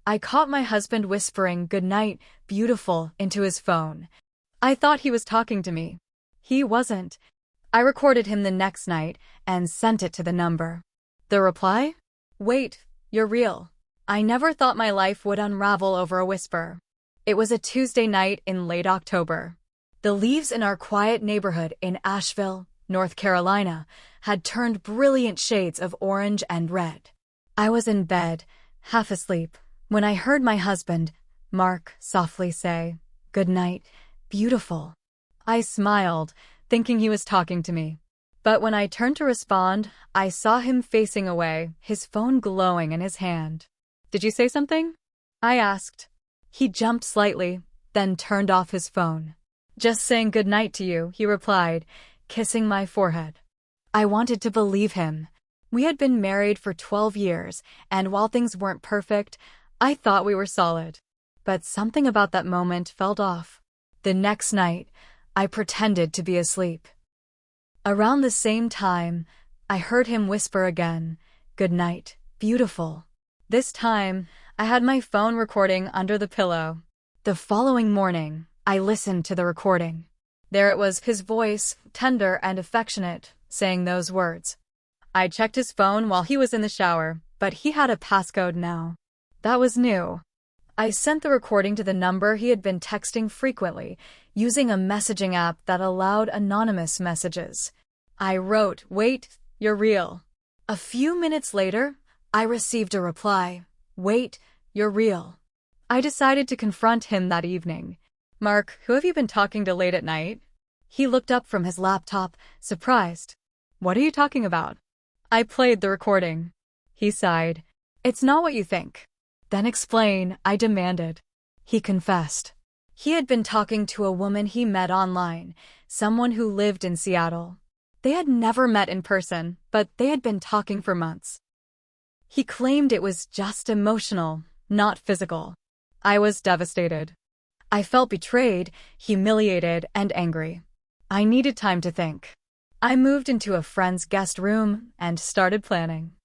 I caught my husband whispering "Goodnight, beautiful" into his phone. I thought he was talking to me. He wasn't. I recorded him the next night and sent it to the number. The reply? "Wait, you're real." I never thought my life would unravel over a whisper. It was a Tuesday night in late October. The leaves in our quiet neighborhood in Asheville, North Carolina, had turned brilliant shades of orange and red. I was in bed, half asleep, when I heard my husband, Mark, softly say, "Goodnight, beautiful." I smiled, thinking he was talking to me. But when I turned to respond, I saw him facing away, his phone glowing in his hand. "Did you say something?" I asked. He jumped slightly, then turned off his phone. "Just saying goodnight to you," he replied, kissing my forehead. I wanted to believe him. We had been married for 12 years, and while things weren't perfect, I thought we were solid. But something about that moment felt off. The next night, I pretended to be asleep. Around the same time, I heard him whisper again, "Goodnight, beautiful." This time, I had my phone recording under the pillow. The following morning, I listened to the recording. There it was, his voice, tender and affectionate, saying those words. I checked his phone while he was in the shower, but he had a passcode now. That was new. I sent the recording to the number he had been texting frequently, using a messaging app that allowed anonymous messages. I wrote, "Wait, you're real." A few minutes later, I received a reply, "Wait, you're real." I decided to confront him that evening. "Mark, who have you been talking to late at night?" He looked up from his laptop, surprised. "What are you talking about?" I played the recording. He sighed. "It's not what you think." "Then explain," I demanded. He confessed. He had been talking to a woman he met online, someone who lived in Seattle. They had never met in person, but they had been talking for months. He claimed it was just emotional, not physical. I was devastated. I felt betrayed, humiliated, and angry. I needed time to think. I moved into a friend's guest room and started planning.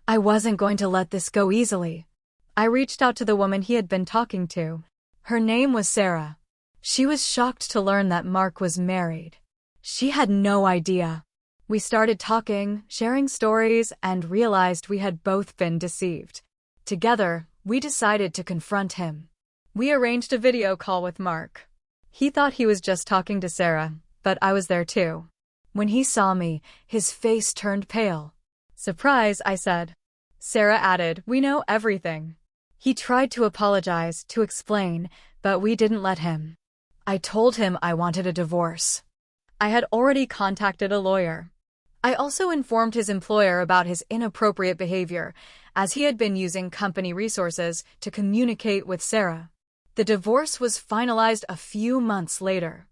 I wasn't going to let this go easily. I reached out to the woman he had been talking to. Her name was Sarah. She was shocked to learn that Mark was married. She had no idea. We started talking, sharing stories, and realized we had both been deceived. Together, we decided to confront him. We arranged a video call with Mark. He thought he was just talking to Sarah, but I was there too. When he saw me, his face turned pale. "Surprise," I said. Sarah added, "We know everything." He tried to apologize, to explain, but we didn't let him. I told him I wanted a divorce. I had already contacted a lawyer. I also informed his employer about his inappropriate behavior, as he had been using company resources to communicate with Sarah. The divorce was finalized a few months later.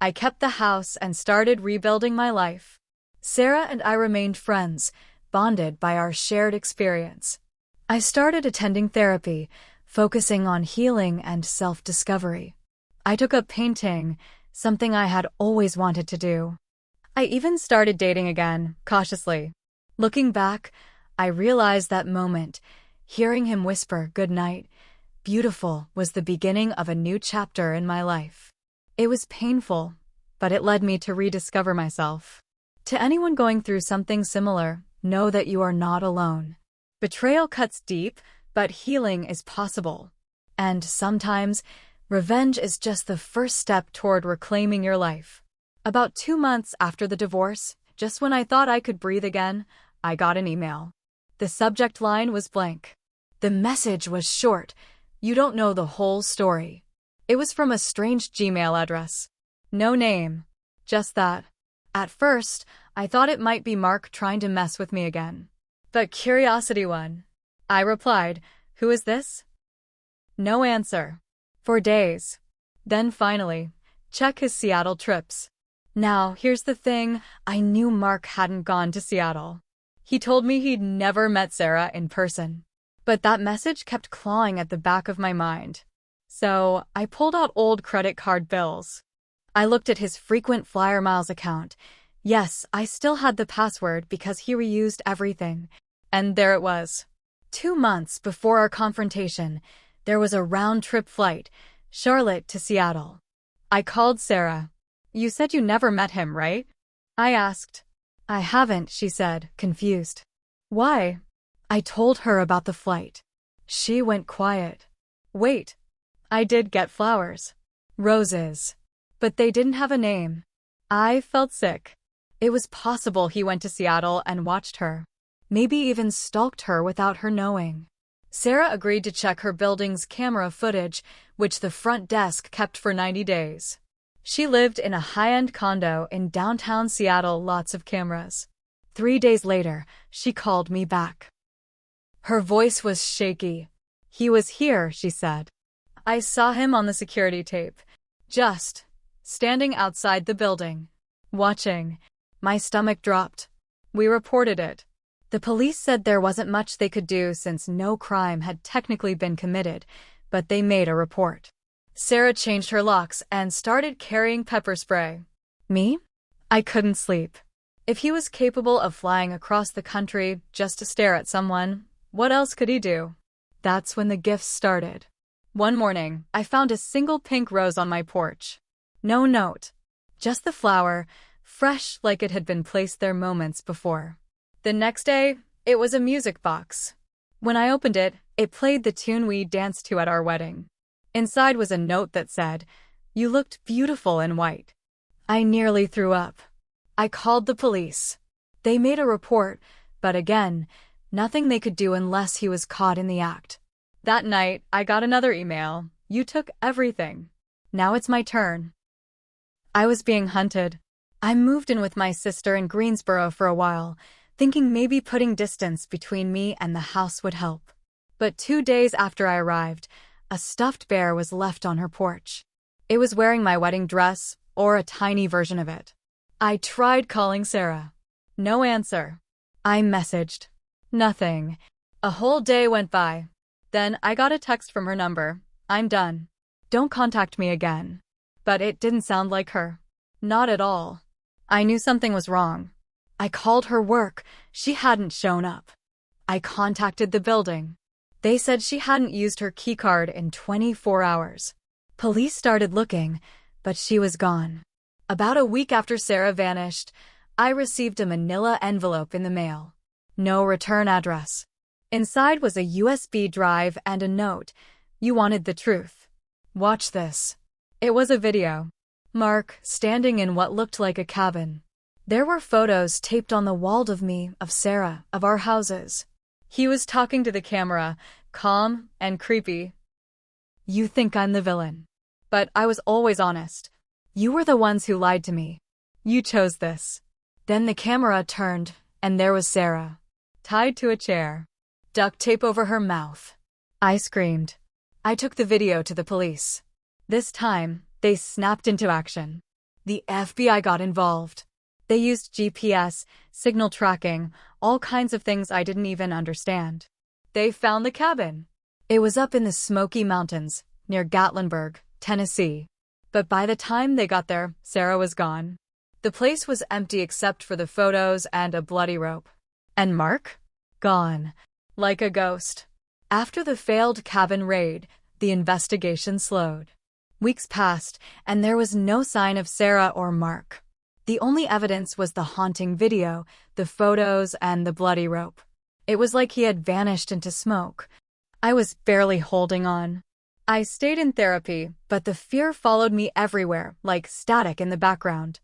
I kept the house and started rebuilding my life. Sarah and I remained friends, bonded by our shared experience. I started attending therapy, focusing on healing and self-discovery. I took up painting, something I had always wanted to do. I even started dating again, cautiously. Looking back, I realized that moment, hearing him whisper "Goodnight, beautiful," was the beginning of a new chapter in my life. It was painful, but it led me to rediscover myself. To anyone going through something similar, know that you are not alone. Betrayal cuts deep, but healing is possible. And sometimes, revenge is just the first step toward reclaiming your life. About 2 months after the divorce, just when I thought I could breathe again, I got an email. The subject line was blank. The message was short. "You don't know the whole story." It was from a strange Gmail address. No name. Just that. At first, I thought it might be Mark trying to mess with me again. But curiosity won. I replied, "Who is this?" No answer. For days. Then finally, check his Seattle trips. Now, here's the thing, I knew Mark hadn't gone to Seattle. He told me he'd never met Sarah in person. But that message kept clawing at the back of my mind. So, I pulled out old credit card bills. I looked at his frequent flyer miles account. Yes, I still had the password because he reused everything. And there it was. 2 months before our confrontation, there was a round-trip flight, Charlotte to Seattle. I called Sarah. "You said you never met him, right?" I asked. "I haven't," she said, confused. "Why?" I told her about the flight. She went quiet. "Wait. I did get flowers. Roses. But they didn't have a name." I felt sick. It was possible he went to Seattle and watched her. Maybe even stalked her without her knowing. Sarah agreed to check her building's camera footage, which the front desk kept for 90 days. She lived in a high-end condo in downtown Seattle, lots of cameras. 3 days later, she called me back. Her voice was shaky. "He was here," she said. "I saw him on the security tape. Just standing outside the building. Watching." My stomach dropped. We reported it. The police said there wasn't much they could do since no crime had technically been committed, but they made a report. Sarah changed her locks and started carrying pepper spray. Me? I couldn't sleep. If he was capable of flying across the country just to stare at someone, what else could he do? That's when the gifts started. One morning, I found a single pink rose on my porch. No note. Just the flower, fresh like it had been placed there moments before. The next day, it was a music box. When I opened it, it played the tune we danced to at our wedding. Inside was a note that said, "You looked beautiful in white." I nearly threw up. I called the police. They made a report, but again, nothing they could do unless he was caught in the act. That night, I got another email. "You took everything. Now it's my turn." I was being hunted. I moved in with my sister in Greensboro for a while, thinking maybe putting distance between me and the house would help. But 2 days after I arrived, a stuffed bear was left on her porch. It was wearing my wedding dress, or a tiny version of it. I tried calling Sarah. No answer. I messaged. Nothing. A whole day went by. Then I got a text from her number. "I'm done. Don't contact me again." But it didn't sound like her. Not at all. I knew something was wrong. I called her work. She hadn't shown up. I contacted the building. They said she hadn't used her keycard in 24 hours. Police started looking, but she was gone. About a week after Sarah vanished, I received a manila envelope in the mail. No return address. Inside was a USB drive and a note. "You wanted the truth. Watch this." It was a video. Mark, standing in what looked like a cabin. There were photos taped on the wall of me, of Sarah, of our houses. He was talking to the camera, calm and creepy. "You think I'm the villain. But I was always honest. You were the ones who lied to me. You chose this." Then the camera turned, and there was Sarah, tied to a chair, duct tape over her mouth. I screamed. I took the video to the police. This time, they snapped into action. The FBI got involved. They used GPS, signal tracking, all kinds of things I didn't even understand. They found the cabin. It was up in the Smoky Mountains, near Gatlinburg, Tennessee. But by the time they got there, Sarah was gone. The place was empty except for the photos and a bloody rope. And Mark? Gone. Like a ghost. After the failed cabin raid, the investigation slowed. Weeks passed, and there was no sign of Sarah or Mark. The only evidence was the haunting video, the photos, and the bloody rope. It was like he had vanished into smoke. I was barely holding on. I stayed in therapy, but the fear followed me everywhere, like static in the background.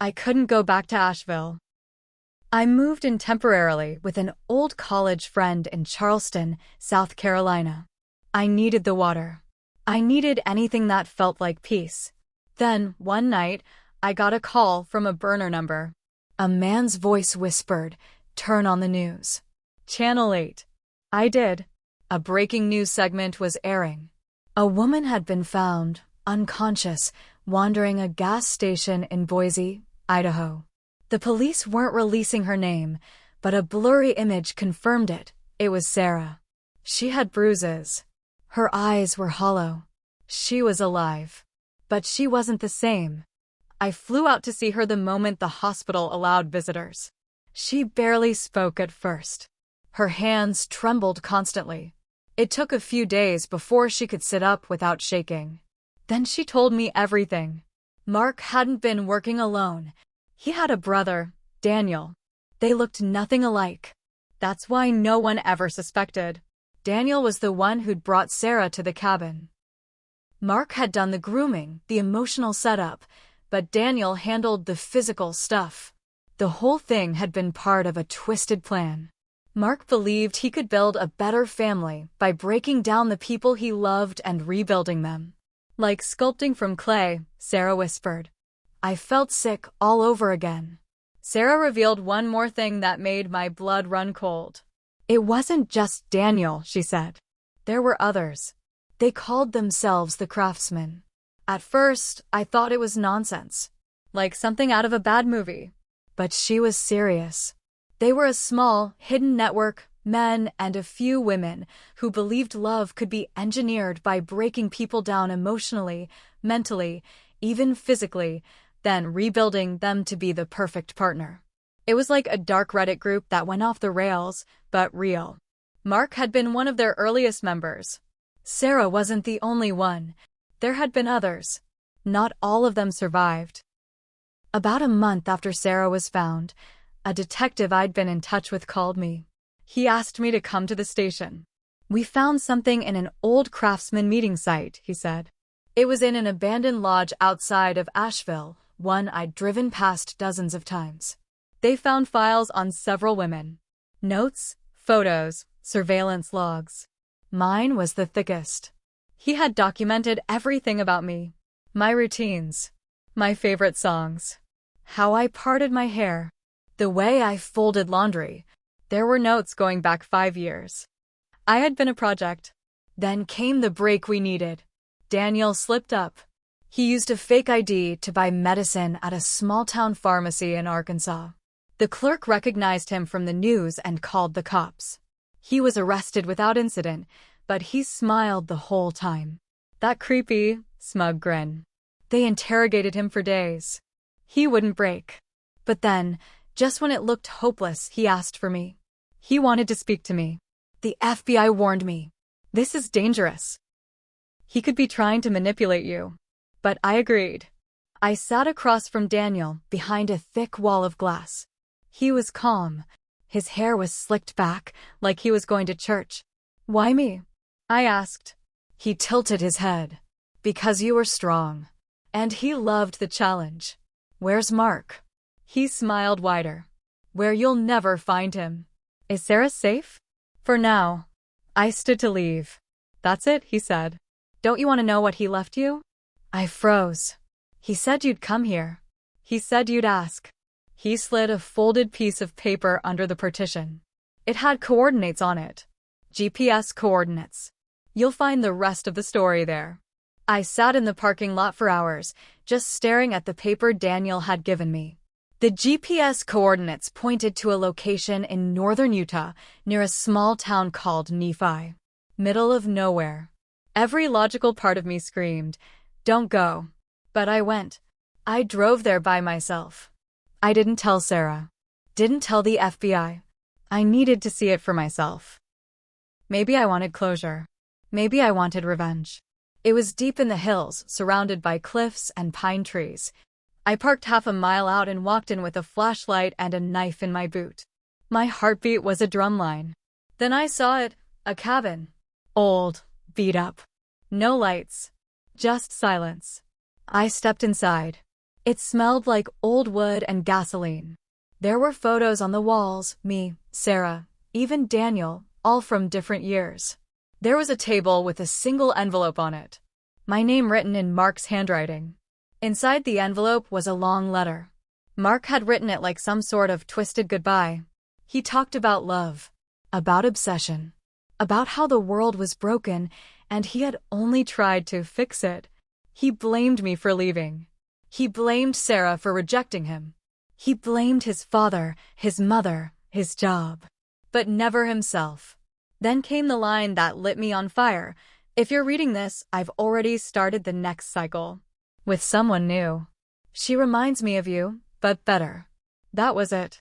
I couldn't go back to Asheville. I moved in temporarily with an old college friend in Charleston, South Carolina. I needed the water. I needed anything that felt like peace. Then, one night, I got a call from a burner number. A man's voice whispered, "Turn on the news." Channel 8. I did. A breaking news segment was airing. A woman had been found, unconscious, wandering a gas station in Boise, Idaho. The police weren't releasing her name, but a blurry image confirmed it. It was Sarah. She had bruises. Her eyes were hollow. She was alive. But she wasn't the same. I flew out to see her the moment the hospital allowed visitors. She barely spoke at first. Her hands trembled constantly. It took a few days before she could sit up without shaking. Then she told me everything. Mark hadn't been working alone. He had a brother, Daniel. They looked nothing alike. That's why no one ever suspected. Daniel was the one who'd brought Sarah to the cabin. Mark had done the grooming, the emotional setup, but Daniel handled the physical stuff. The whole thing had been part of a twisted plan. Mark believed he could build a better family by breaking down the people he loved and rebuilding them. Like sculpting from clay, Sarah whispered. I felt sick all over again. Sarah revealed one more thing that made my blood run cold. It wasn't just Daniel, she said. There were others. They called themselves the Craftsmen. At first, I thought it was nonsense, like something out of a bad movie. But she was serious. They were a small, hidden network, men and a few women, who believed love could be engineered by breaking people down emotionally, mentally, even physically, then rebuilding them to be the perfect partner. It was like a dark Reddit group that went off the rails, but real. Mark had been one of their earliest members. Sarah wasn't the only one. There had been others. Not all of them survived. About a month after Sarah was found, a detective I'd been in touch with called me. He asked me to come to the station. We found something in an old craftsman meeting site, he said. It was in an abandoned lodge outside of Asheville, one I'd driven past dozens of times. They found files on several women. Notes, photos, surveillance logs. Mine was the thickest. He had documented everything about me. My routines. My favorite songs. How I parted my hair. The way I folded laundry. There were notes going back 5 years. I had been a project. Then came the break we needed. Daniel slipped up. He used a fake ID to buy medicine at a small-town pharmacy in Arkansas. The clerk recognized him from the news and called the cops. He was arrested without incident, but he smiled the whole time. That creepy, smug grin. They interrogated him for days. He wouldn't break. But then, just when it looked hopeless, he asked for me. He wanted to speak to me. The FBI warned me. This is dangerous. He could be trying to manipulate you. But I agreed. I sat across from Daniel, behind a thick wall of glass. He was calm. His hair was slicked back, like he was going to church. Why me? I asked. He tilted his head. Because you were strong. And he loved the challenge. Where's Mark? He smiled wider. Where you'll never find him. Is Sarah safe? For now. I stood to leave. That's it, he said. Don't you want to know what he left you? I froze. He said you'd come here. He said you'd ask. He slid a folded piece of paper under the partition. It had coordinates on it. GPS coordinates. You'll find the rest of the story there. I sat in the parking lot for hours, just staring at the paper Daniel had given me. The GPS coordinates pointed to a location in northern Utah, near a small town called Nephi. Middle of nowhere. Every logical part of me screamed, don't go. But I went. I drove there by myself. I didn't tell Sarah. Didn't tell the FBI. I needed to see it for myself. Maybe I wanted closure. Maybe I wanted revenge. It was deep in the hills, surrounded by cliffs and pine trees. I parked half a mile out and walked in with a flashlight and a knife in my boot. My heartbeat was a drumline. Then I saw it, a cabin. Old, beat up. No lights. Just silence. I stepped inside. It smelled like old wood and gasoline. There were photos on the walls, me, Sarah, even Daniel, all from different years. There was a table with a single envelope on it. My name written in Mark's handwriting. Inside the envelope was a long letter. Mark had written it like some sort of twisted goodbye. He talked about love, about obsession, about how the world was broken and he had only tried to fix it. He blamed me for leaving. He blamed Sarah for rejecting him. He blamed his father, his mother, his job, but never himself. Then came the line that lit me on fire. If you're reading this, I've already started the next cycle. With someone new. She reminds me of you, but better. That was it.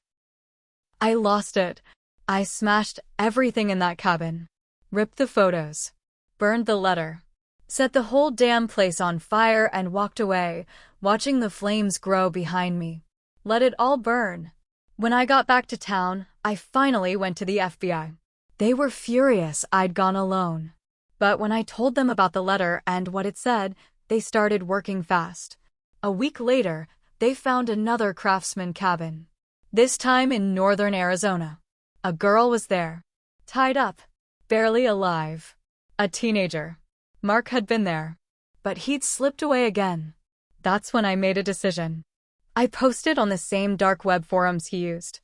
I lost it. I smashed everything in that cabin. Ripped the photos. Burned the letter. Set the whole damn place on fire and walked away, watching the flames grow behind me. Let it all burn. When I got back to town, I finally went to the FBI. They were furious I'd gone alone. But when I told them about the letter and what it said, they started working fast. A week later, they found another craftsman cabin. This time in northern Arizona. A girl was there. Tied up. Barely alive. A teenager. Mark had been there. But he'd slipped away again. That's when I made a decision. I posted on the same dark web forums he used.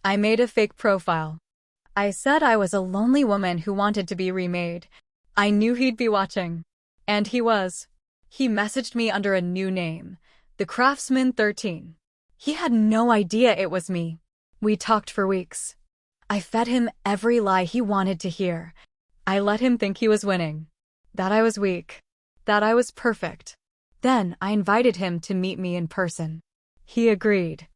I made a fake profile. I said I was a lonely woman who wanted to be remade. I knew he'd be watching. And he was. He messaged me under a new name, The Craftsman 13. He had no idea it was me. We talked for weeks. I fed him every lie he wanted to hear. I let him think he was winning. That I was weak. That I was perfect. Then I invited him to meet me in person. He agreed.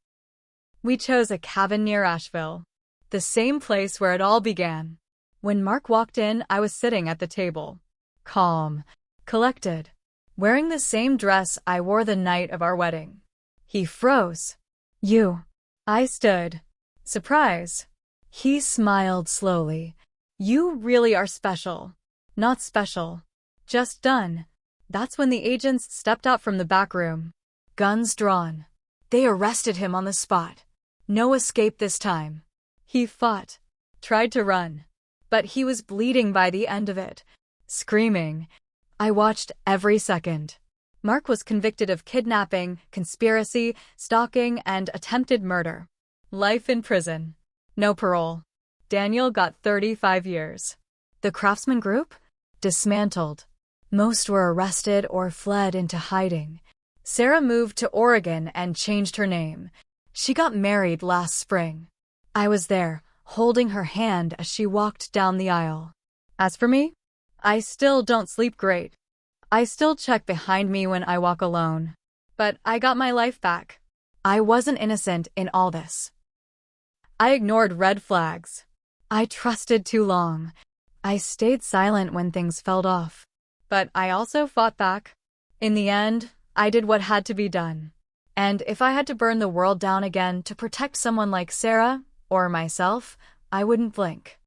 We chose a cabin near Asheville. The same place where it all began. When Mark walked in, I was sitting at the table. Calm. Collected. Wearing the same dress I wore the night of our wedding. He froze. You. I stood. Surprise. He smiled slowly. You really are special. Not special. Just done. That's when the agents stepped out from the back room. Guns drawn. They arrested him on the spot. No escape this time. He fought. Tried to run. But he was bleeding by the end of it. Screaming. I watched every second. Mark was convicted of kidnapping, conspiracy, stalking, and attempted murder. Life in prison. No parole. Daniel got 35 years. The Craftsman Group? Dismantled. Most were arrested or fled into hiding. Sarah moved to Oregon and changed her name. She got married last spring. I was there, holding her hand as she walked down the aisle. As for me, I still don't sleep great. I still check behind me when I walk alone. But I got my life back. I wasn't innocent in all this. I ignored red flags. I trusted too long. I stayed silent when things fell off. But I also fought back. In the end, I did what had to be done. And if I had to burn the world down again to protect someone like Sarah, or myself, I wouldn't blink.